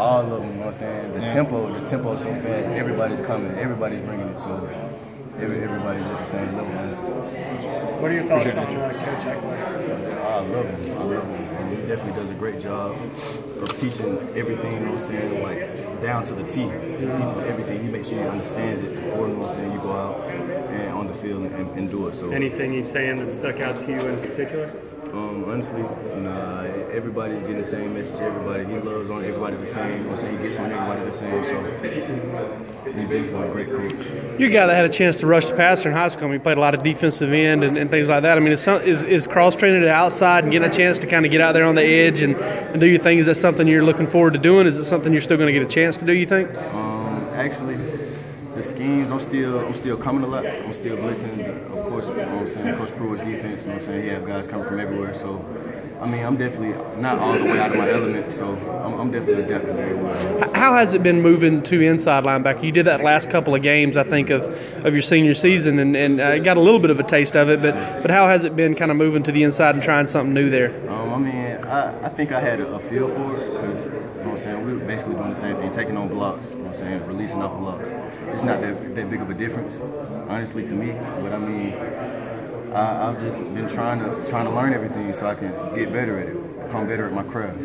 All of them, you know what I'm saying? The tempo is so fast. Everybody's coming. Everybody's bringing it. So everybody's at the same level. Honestly. What are your thoughts on Coach Eckler? I love him. I love him. I mean, he definitely does a great job of teaching everything, you know what I'm saying, like down to the T. He teaches everything. He makes sure he understands it before, you know what I'm saying, you go out and on the field and do it. So anything he's saying that stuck out to you in particular? Honestly, nah, everybody's getting the same message. He loves on everybody the same. You know what I'm saying? He gets on everybody the same. So he's definitely a great coach. You're a guy that had a chance to rush the passer in high school. I mean, you played a lot of defensive end and things like that. I mean, is cross training outside and getting a chance to kind of get out there on the edge and do your thing? Is that something you're looking forward to doing? Is it something you're still going to get a chance to do, you think? Actually, the schemes, I'm still coming a lot. I'm still blitzing. Of course, you know what I'm saying, Coach Pruitt's defense, you know what I'm saying, he have guys coming from everywhere. So, I mean, I'm definitely not all the way out of my element, so I'm definitely adapting everywhere. How has it been moving to inside linebacker? You did that last couple of games, I think, of your senior season, and got a little bit of a taste of it, but how has it been kind of moving to the inside and trying something new there? I mean, I think I had a feel for it because, you know what I'm saying, we were basically doing the same thing, taking on blocks, you know what I'm saying, releasing off blocks. It's not that big of a difference, honestly, to me, but I mean, I've just been trying to learn everything so I can get better at it, become better at my craft.